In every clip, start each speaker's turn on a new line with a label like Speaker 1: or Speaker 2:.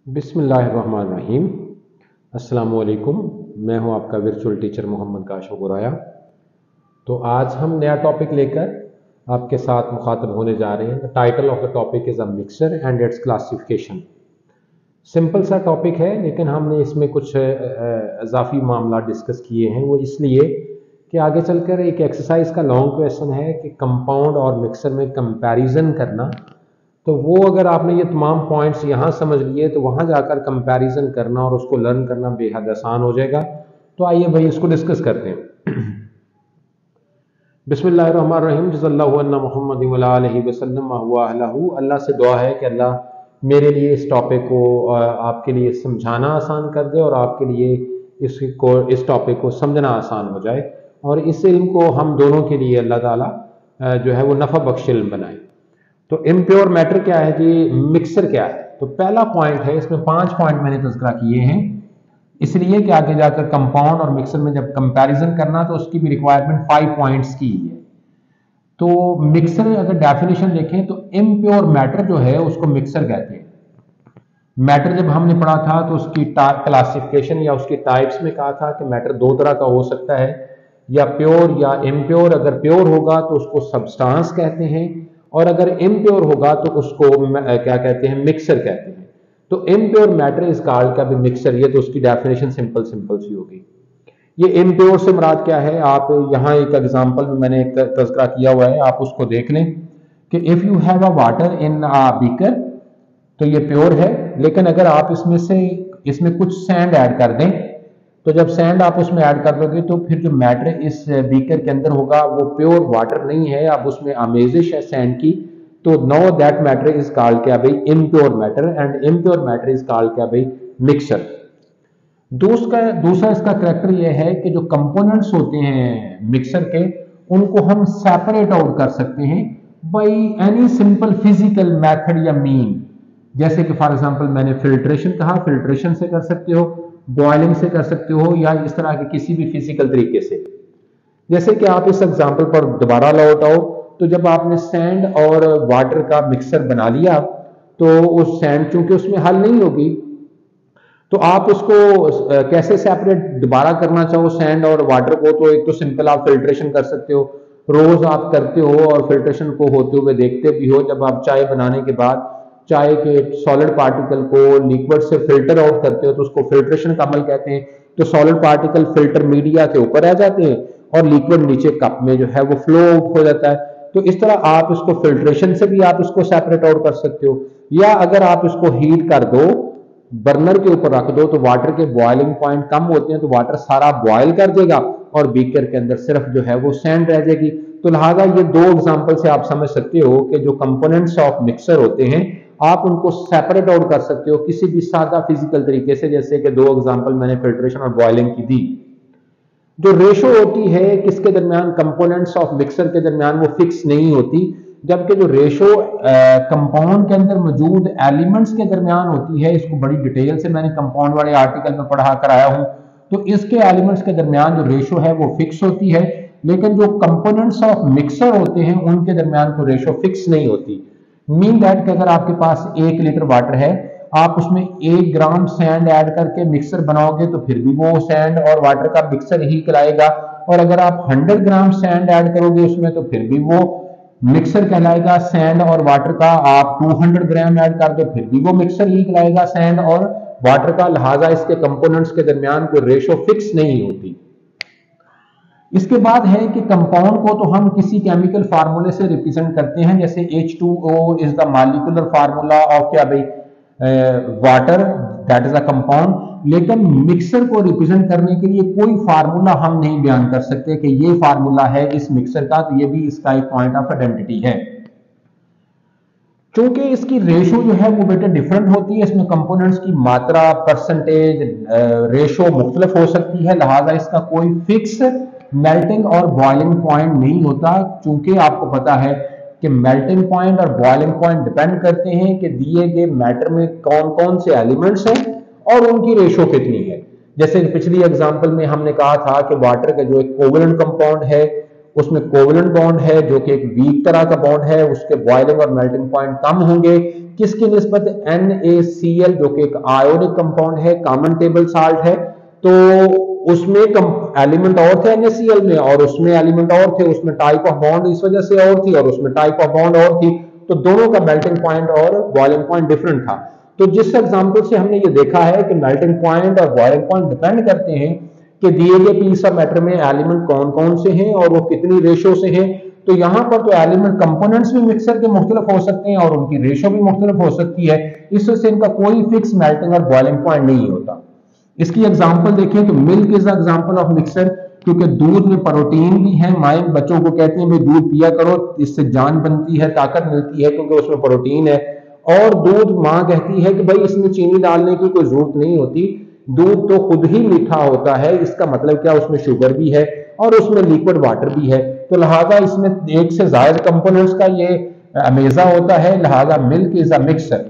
Speaker 1: बिस्मिल्लाहिर्रहमानिर्रहीम। अस्सलामुअलैकुम। मैं हूं आपका वर्चुअल टीचर मोहम्मद काशफ गुराया। तो आज हम नया टॉपिक लेकर आपके साथ मुखातब होने जा रहे हैं। The title of the topic is a mixer and it's classification. Simple सा टॉपिक है, लेकिन हमने इसमें कुछ इजाफी मामला डिस्कस किए हैं। वो इसलिए कि आगे चलकर एक एक्सरसाइज का लॉन्ग क्वेश्चन है कि कंपाउंड और मिक्सर में कंपैरिजन करना। तो वो अगर आपने ये तमाम पॉइंट्स यहाँ समझ लिए तो वहाँ जाकर कंपैरिजन करना और उसको लर्न करना बेहद आसान हो जाएगा। तो आइए भाई इसको डिस्कस करते हैं। बिस्मिल्लाहिर्रहमानिर्रहीम। जज़ल्लाहु अन्ना मुहम्मद व आलिहि वसल्लम व हुवा अहलहु। अल्लाह से दुआ है कि अल्लाह मेरे लिए इस टॉपिक को आपके लिए समझाना आसान कर दे और आपके लिए इस टॉपिक को समझना आसान हो जाए, और इस इल्म को हम दोनों के लिए अल्लाह ताला जो है वो नफ़ा बख्श इल्म बनाए। तो इम्प्योर मैटर क्या है जी, मिक्सर क्या है? तो पहला पॉइंट है, इसमें 5 पॉइंट मैंने तज़किरा किए हैं, इसलिए कि आगे जाकर कंपाउंड और मिक्सर में जब कंपैरिजन करना तो उसकी भी रिक्वायरमेंट 5 पॉइंट्स की है। तो मिक्सर अगर डेफिनेशन देखें तो इम्प्योर मैटर जो है उसको मिक्सर कहते हैं। मैटर जब हमने पढ़ा था तो उसकी क्लासिफिकेशन या उसकी टाइप्स में कहा था कि मैटर दो तरह का हो सकता है, या प्योर या इम्प्योर। अगर प्योर होगा तो उसको सब्सटेंस कहते हैं, और अगर इम्प्योर होगा तो उसको क्या कहते हैं, मिक्सर कहते हैं। तो इम्प्योर मैटर इज कॉल्ड का भी मिक्सर। ये तो उसकी डेफिनेशन सिंपल सिंपल सी होगी। ये इम्प्योर से मुराद क्या है, आप यहाँ एक एग्जांपल में मैंने एक तज़किरा किया हुआ है, आप उसको देख लें कि if you have a water in a beaker, तो ये प्योर है। लेकिन अगर आप इसमें कुछ सैंड ऐड कर दें, तो जब सैंड आप उसमें ऐड कर दोगे तो फिर जो मैटर इस बीकर के अंदर होगा वो प्योर वाटर नहीं है, अब उसमें आमेजिश है सैंड की। तो know that matter is called क्या भाई, impure matter, and impure matter is called क्या भाई, मिक्सर। दूसरा इसका करैक्टर यह है कि जो कंपोनेंट्स होते हैं मिक्सर के, उनको हम सेपरेट आउट कर सकते हैं by any simple physical method या मीन। जैसे कि फॉर एग्जांपल मैंने फिल्ट्रेशन कहा, फिल्ट्रेशन से कर सकते हो, बॉइलिंग से कर सकते हो, या इस तरह के किसी भी फिजिकल तरीके से। जैसे कि आप इस एग्जांपल पर दोबारा लौट आओ, तो जब आपने सैंड और वाटर का मिक्सर बना लिया, तो उस सैंड चूंकि उसमें हल नहीं होगी, तो आप उसको कैसे सेपरेट दोबारा करना चाहो सैंड और वाटर को, तो एक तो सिंपल आप फिल्ट्रेशन कर सकते हो, रोज आप करते हो और फिल्ट्रेशन को होते हुए देखते भी हो। जब आप चाय बनाने के बाद चाय के सॉलिड पार्टिकल को लिक्विड से फिल्टर आउट करते हो तो उसको फिल्ट्रेशन का अमल कहते हैं। तो सॉलिड पार्टिकल फिल्टर मीडिया के ऊपर आ जाते हैं और लिक्विड नीचे कप में जो है वो फ्लो आउट हो जाता है। तो इस तरह आप इसको फिल्ट्रेशन से भी आप इसको सेपरेट आउट कर सकते हो, या अगर आप इसको हीट कर दो, बर्नर के ऊपर रख दो, तो वाटर के बॉइलिंग पॉइंट कम होते हैं तो वाटर सारा बॉयल कर देगा और बीकर के अंदर सिर्फ जो है वो सैंड रह जाएगी। तो लिहाजा ये दो एग्जांपल से आप समझ सकते हो कि जो कंपोनेंट्स ऑफ मिक्सर होते हैं आप उनको सेपरेट आउट कर सकते हो किसी भी सादा फिजिकल तरीके से, जैसे कि दो एग्जांपल मैंने फिल्ट्रेशन और बॉइलिंग की दी। जो रेशो होती है किसके दरमियान, कंपोनेंट्स ऑफ मिक्सर के दरमियान, वो फिक्स नहीं होती, जबकि जो रेशो कंपाउंड के अंदर मौजूद एलिमेंट्स के दरमियान होती है, इसको बड़ी डिटेल से मैंने कंपाउंड वाले आर्टिकल में पढ़ा कर आया हूं। तो इसके एलिमेंट्स के दरमियान जो रेशो है वो फिक्स होती है, लेकिन जो कंपोनेंट्स ऑफ मिक्सर होते हैं उनके दरमियान तो रेशो फिक्स नहीं होती। मीन दैट कि अगर आपके पास 1 लीटर वाटर है, आप उसमें 1 ग्राम सैंड ऐड करके मिक्सर बनाओगे तो फिर भी वो सैंड और वाटर का मिक्सर ही कहलाएगा, और अगर आप 100 ग्राम सैंड ऐड करोगे उसमें तो फिर भी वो मिक्सर कहलाएगा सैंड और वाटर का। आप 200 ग्राम ऐड कर दो फिर भी वो मिक्सर ही कहलाएगा सैंड और वाटर का। लिहाजा इसके कंपोनेंट्स के दरमियान कोई रेशो फिक्स नहीं होती। इसके बाद है कि कंपाउंड को तो हम किसी केमिकल फार्मूले से रिप्रेजेंट करते हैं, जैसे H2O is the molecular formula of क्या भाई, water, that is a compound. लेकिन मिक्सर को रिप्रेजेंट करने के लिए कोई फार्मूला हम नहीं बयान कर सकते कि ये फार्मूला है इस मिक्सर का, तो ये भी इसका एक पॉइंट ऑफ आइडेंटिटी है। क्योंकि इसकी रेशो जो है वो बेटा डिफरेंट होती है, इसमें कंपोनेंट्स की मात्रा, परसेंटेज, रेशो मुख्तलिफ हो सकती है, लिहाजा इसका कोई फिक्स मेल्टिंग और बॉइलिंग पॉइंट नहीं होता। चूंकि आपको पता है कि मेल्टिंग पॉइंट और बॉइलिंग पॉइंट डिपेंड करते हैं कि दिए गए मैटर में कौन कौन से एलिमेंट्स हैं और उनकी रेशो कितनी है। जैसे पिछली एग्जांपल में हमने कहा था कि वाटर का जो एक कोवेलेंट कंपाउंड है उसमें कोवलेंट बॉन्ड है जो कि एक वीक तरह का बॉन्ड है, उसके बॉइलिंग और मेल्टिंग पॉइंट कम होंगे। किसकी निस्बत? NaCl जो कि एक आयोनिक कंपाउंड है, कॉमन टेबल साल्ट है। तो उसमें एलिमेंट और थे NaCl में, और उसमें एलिमेंट और थे, उसमें टाइप ऑफ बॉन्ड इस वजह से और थी, और उसमें टाइप ऑफ बॉन्ड और थी। तो दोनों का मेल्टिंग पॉइंट और बॉइलिंग पॉइंट डिफरेंट था। तो जिस एग्जांपल से हमने ये देखा है कि मेल्टिंग पॉइंट और बॉइलिंग पॉइंट डिपेंड करते हैं कि दिए गए पीस ऑफ मैटर में एलिमेंट कौन कौन से हैं और वो कितनी रेशो से हैं। तो यहां पर तो एलिमेंट कंपोनेंट्स भी मिक्सर के मुख्तलिफ हो सकते हैं और उनकी रेशो भी मुख्तलिफ हो सकती है, इस वजह से इनका कोई फिक्स मेल्टिंग और बॉइलिंग पॉइंट नहीं होता। इसकी एग्जांपल देखें तो milk is example of mixer, क्योंकि दूध में प्रोटीन भी है। माएँ बच्चों को कहती हैं भाई दूध पिया करो, इससे जान बनती है, ताकत मिलती है, क्योंकि उसमें प्रोटीन है। और दूध माँ कहती है कि भाई इसमें चीनी डालने की कोई जरूरत नहीं होती, दूध तो खुद ही मीठा होता है। इसका मतलब क्या, उसमें शुगर भी है और उसमें लिक्विड वाटर भी है। तो लिहाजा इसमें एक से ज्यादा कंपोनेंट्स का ये अमेजा होता है, लिहाजा milk is a mixer.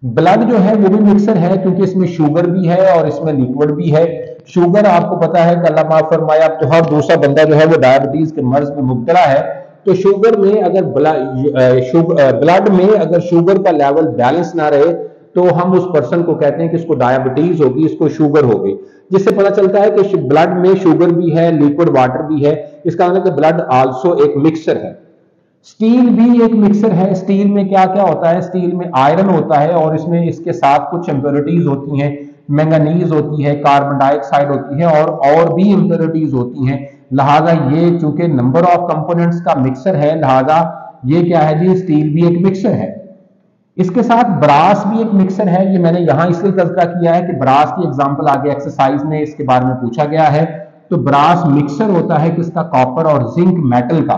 Speaker 1: Blood जो है वो भी मिक्सर है, क्योंकि इसमें शुगर भी है और इसमें लिक्विड भी है। शुगर आपको पता है कि अल्लाह माफ फरमाया, अब तो हर दूसरा बंदा जो है वो डायबिटीज के मर्ज में मुब्तला है। तो शुगर में अगर ब्लड में अगर शुगर का लेवल बैलेंस ना रहे तो हम उस पर्सन को कहते हैं कि इसको डायबिटीज होगी, इसको शुगर होगी। जिससे पता चलता है कि ब्लड में शुगर भी है, लिक्विड वाटर भी है। इसका मतलब कि ब्लड आल्सो एक मिक्सर है। स्टील भी एक मिक्सर है। स्टील में क्या क्या होता है? स्टील में आयरन होता है और इसमें इसके साथ कुछ इंप्योरिटीज होती हैं, मैंगनीज होती है, कार्बन डाइऑक्साइड होती है और भी इंप्योरिटीज होती हैं। लिहाजा ये चूंकि नंबर ऑफ कंपोनेंट्स का मिक्सर है, लिहाजा ये क्या है जी, स्टील भी एक मिक्सर है। इसके साथ ब्रास भी एक मिक्सर है। ये मैंने यहां इसलिए तज़किरा किया है कि ब्रास की एग्जांपल आगे एक्सरसाइज में इसके बारे में पूछा गया है। तो ब्रास मिक्सर होता है किसका? कॉपर और जिंक मेटल का।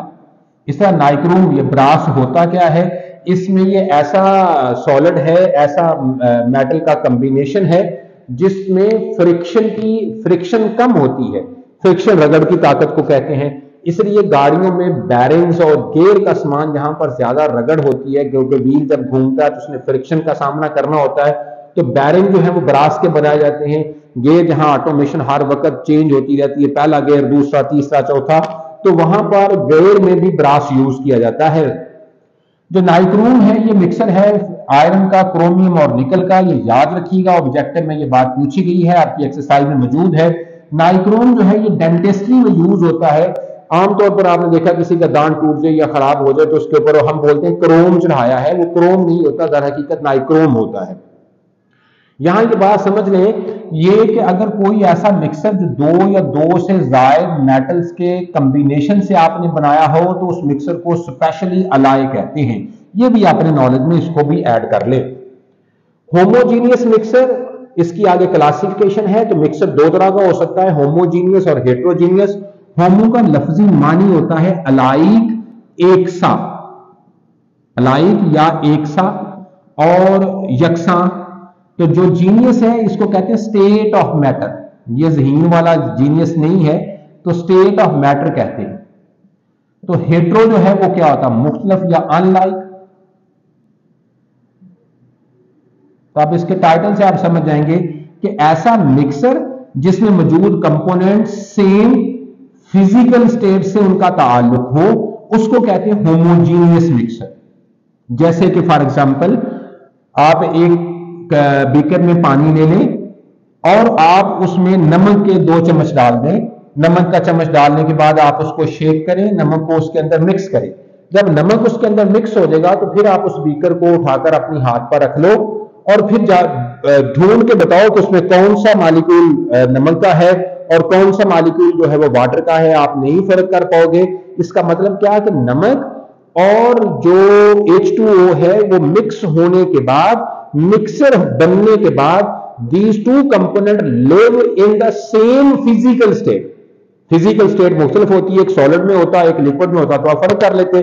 Speaker 1: इस तरह नाइक्रोम, ये ब्रास होता क्या है? इसमें ये ऐसा सॉलिड है, ऐसा मेटल का कॉम्बिनेशन है जिसमें फ्रिक्शन कम होती है। फ्रिक्शन रगड़ की ताकत को कहते हैं। इसलिए गाड़ियों में बैरिंग्स और गियर का सामान जहां पर ज्यादा रगड़ होती है, क्योंकि व्हील जब घूमता है तो उसमें फ्रिक्शन का सामना करना होता है, तो बैरिंग जो है वो ब्रास के बनाए जाते हैं। गियर जहां ऑटोमेशन हर वक्त चेंज होती रहती है, पहला गियर, दूसरा, तीसरा, चौथा, तो वहां पर गियर में भी ब्रास यूज किया जाता है। जो नाइक्रोम है ये मिक्सर है आयरन का, क्रोमियम और निकल का। ये याद रखिएगा, ऑब्जेक्टिव में ये बात पूछी गई है, आपकी एक्सरसाइज में मौजूद है। नाइक्रोम जो है ये डेंटिस्ट्री में यूज होता है। आमतौर पर आपने देखा किसी का दांत टूट जाए या खराब हो जाए तो उसके ऊपर हम बोलते हैं क्रोम चढ़ाया है, वो क्रोम नहीं होता, दर हकीकत नाइक्रोम होता है। यहां की बात समझ लें ये कि अगर कोई ऐसा मिक्सर जो दो या दो से ज्यादा मेटल्स के कॉम्बिनेशन से आपने बनाया हो तो उस मिक्सर को स्पेशली अलाय कहते हैं। ये भी अपने नॉलेज में इसको भी ऐड कर ले। होमोजीनियस मिक्सर, इसकी आगे क्लासिफिकेशन है। तो मिक्सर दो तरह का हो सकता है, होमोजीनियस और हेट्रोजीनियस। होमो का लफ्जी मानी होता है अलाइक, एकसा, अलाइक या एकसा और यकसा। तो जो जीनियस है इसको कहते हैं स्टेट ऑफ मैटर। ये ज़हीन वाला जीनियस नहीं है, तो स्टेट ऑफ मैटर कहते हैं। तो हेट्रो जो है वो क्या होता है? मुख्तलिफ या अनलाइक। तो आप इसके टाइटल से आप समझ जाएंगे कि ऐसा मिक्सर जिसमें मौजूद कंपोनेंट सेम फिजिकल स्टेट से उनका ताल्लुक हो, उसको कहते हैं होमोजीनियस मिक्सर। जैसे कि फॉर एग्जांपल आप एक बीकर में पानी ले लें और आप उसमें नमक के 2 चम्मच डाल दें। नमक का चम्मच डालने के बाद आप उसको शेक करें, नमक को उसके अंदर मिक्स करें। जब नमक उसके अंदर मिक्स हो जाएगा तो फिर आप उस बीकर को उठाकर अपनी हाथ पर रख लो और फिर ढूंढ के बताओ कि उसमें कौन सा मालिक्यूल नमक का है और कौन सा मालिक्यूल जो है वो वाटर का है। आप नहीं फर्क कर पाओगे। इसका मतलब क्या है कि नमक और जो H2O है वो मिक्स होने के बाद, मिक्सर बनने के बाद, these two component live in the same physical state। Physical state मुख्तलिफ होती है, एक सॉलिड में होता है, एक लिक्विड में होता है, तो आप फर्क कर लेते।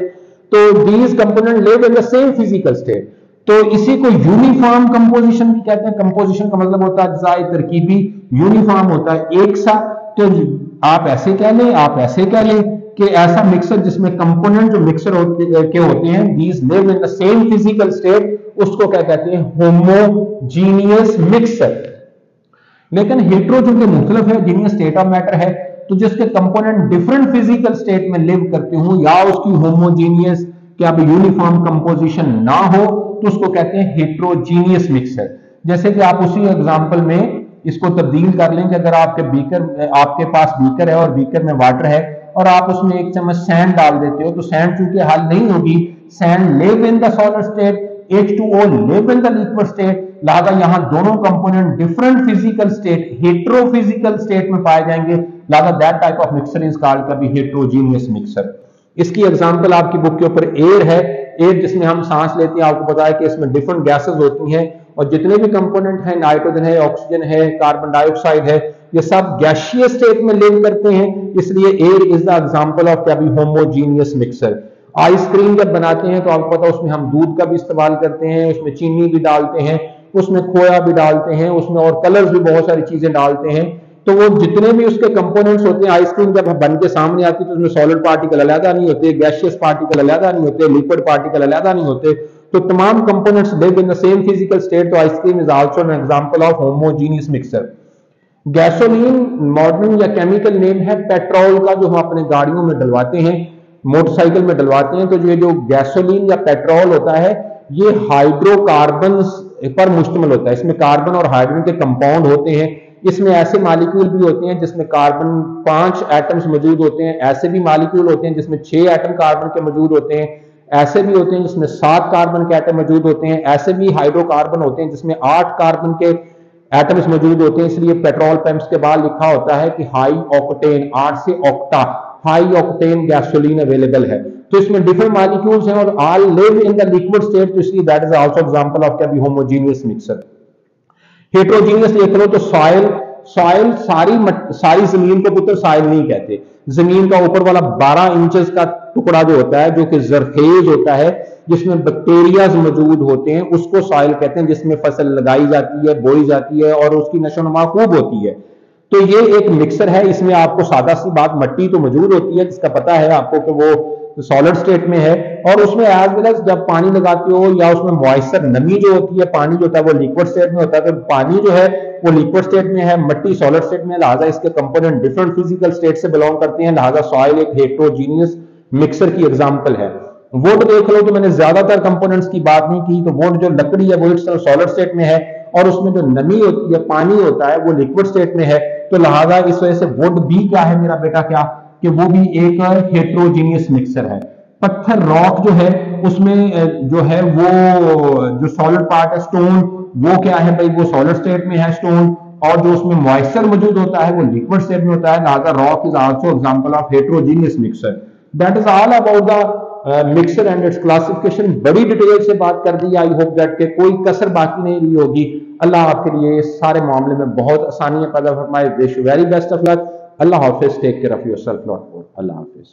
Speaker 1: तो these component live in the same physical state। तो इसी को यूनिफॉर्म कंपोजिशन भी कहते हैं। कंपोजिशन का मतलब होता है अज्जाए तरकीबी, यूनिफॉर्म होता है एक सा। तो आप ऐसे कह लें, आप ऐसे कह लें कि ऐसा मिक्सर जिसमें कंपोनेंट जो मिक्सर के होते हैं these live in the same physical state, उसको क्या कहते हैं? Homogeneous mixer. लेकिन हेट्रो चूंकि मुख्तलिफ है, जीनियस स्टेट ऑफ मैटर है, तो जिसके कंपोनेंट डिफरेंट फिजिकल स्टेट में लिव करते हो या उसकी होमोजीनियस क्या यूनिफॉर्म कंपोजिशन ना हो तो उसको कहते हैं हेट्रोजीनियस मिक्सर। जैसे कि आप उसी एग्जांपल में इसको तब्दील कर लें कि अगर आपके पास बीकर है और बीकर में वाटर है और आप उसमें एक चम्मच सैंड डाल देते हो, तो सैंड चूंकि हल नहीं होगी, sand live in the solid state, H2O live in the liquid state, लिहाजा यहां दोनों component different physical state heterophysical state में पाए जाएंगे, लिहाजा that type of mixer is called कभी हेट्रोजीनियस मिक्सर। इसकी एग्जांपल आपकी बुक के ऊपर एयर है, एयर जिसमें हम सांस लेते हैं, आपको पता है कि इसमें डिफरेंट गैसेस होती हैं और जितने भी कंपोनेंट हैं, नाइट्रोजन है, ऑक्सीजन है, कार्बन डाइऑक्साइड है, ये सब गैसियस स्टेट में लिव करते हैं, इसलिए air is the example of क्या भी होमोजीनियस मिक्सर। आइसक्रीम जब बनाते हैं तो आपको पता है उसमें हम दूध का भी इस्तेमाल करते हैं, उसमें चीनी भी डालते हैं, उसमें खोया भी डालते हैं, उसमें और कलर्स भी बहुत सारी चीजें डालते हैं। तो वो जितने भी उसके कंपोनेंट्स होते हैं, आइसक्रीम जब बन के सामने आती है तो उसमें सॉलिड पार्टिकल अलग नहीं होते, गैसियस पार्टिकल अलग नहीं होते, लिक्विड पार्टिकल अलग नहीं होते, तो तमाम components live in the same physical state. तो ice cream is also an example of homogeneous mixer. Gasoline modern या केमिकल नेम है पेट्रोल का, जो हम अपने गाड़ियों में डलवाते हैं, मोटरसाइकिल में डलवाते हैं। तो ये जो गैसोलीन या पेट्रोल होता है ये हाइड्रोकार्बन पर मुश्तमिल होता है, इसमें कार्बन और हाइड्रोजन के कंपाउंड होते हैं, इसमें ऐसे मॉलिक्यूल भी होते हैं जिसमें कार्बन 5 एटम्स मौजूद होते हैं, ऐसे भी मॉलिक्यूल होते हैं जिसमें 6 एटम कार्बन के मौजूद होते हैं, ऐसे भी होते हैं जिसमें 7 कार्बन के एटम मौजूद होते हैं, ऐसे भी हाइड्रोकार्बन होते हैं जिसमें 8 कार्बन के एटम्स मौजूद होते हैं। इसलिए पेट्रोल पंप्स के बाद लिखा होता है कि हाई ऑक्टेन, 8 से octa, high octane gasoline available है। तो इसमें डिफरेंट मॉलिक्यूल्स हैं और all live in the liquid state, तो इसलिए that is also example of क्या भी होमोजीनियस मिक्सर। हेट्रोजीनियस देख लो तो सॉइल सारी जमीन को पुत्र सॉइल नहीं कहते, जमीन का ऊपर वाला 12 इंचेस का टुकड़ा जो होता है, जो कि जरखेज होता है, जिसमें बैक्टीरियाज मौजूद होते हैं, उसको सॉइल कहते हैं, जिसमें फसल लगाई जाती है, बोई जाती है और उसकी नशोनुमा खूब होती है। तो ये एक मिक्सर है, इसमें आपको सादा सी बात मट्टी तो मौजूद होती है जिसका पता है आपको कि वो सॉलिड स्टेट में है, और उसमें एज वेल एज जब पानी लगाते हो या उसमें मॉइस्चर नमी जो होती है, पानी जो होता है वो लिक्विड स्टेट में होता है, तो पानी जो है वो लिक्विड स्टेट में है, मट्टी सॉलिड स्टेट में, लिहाजा इसके कंपोनेंट डिफरेंट फिजिकल स्टेट से बिलोंग करते हैं, लिहाजा सॉइल एक हेट्रोजीनियस मिक्सर की एग्जांपल है। वुड देख लो तो मैंने ज्यादातर कंपोनेंट्स की बात नहीं की, तो वुड जो लकड़ी है वो इस तरह सॉलिड स्टेट में है और उसमें जो नमी होती है, पानी होता है, वो लिक्विड स्टेट में है, तो लिहाजा इस वजह से वुड भी क्या है मेरा बेटा, क्या कि वो भी एक हेट्रोजीनियस मिक्सर है। पत्थर रॉक जो है उसमें जो है वो जो सॉलिड पार्ट है स्टोन, वो क्या है भाई, वो सॉलिड स्टेट में है स्टोन, और जो उसमें मॉइस्चर मौजूद होता है वो लिक्विड स्टेट में होता है, लिहाजा rock is also example of heterogeneous mixer. That is all about the mixer and it's classification. बड़ी डिटेल से बात कर दी, आई होप दैट के कोई कसर बाकी नहीं रही होगी। अल्लाह आपके लिए इस सारे मामले में बहुत आसानियां पैदा फरमाए। Wish you very best of luck. अल्लाह हाफिज, take care of yourself lot more. अल्लाह हाफिज।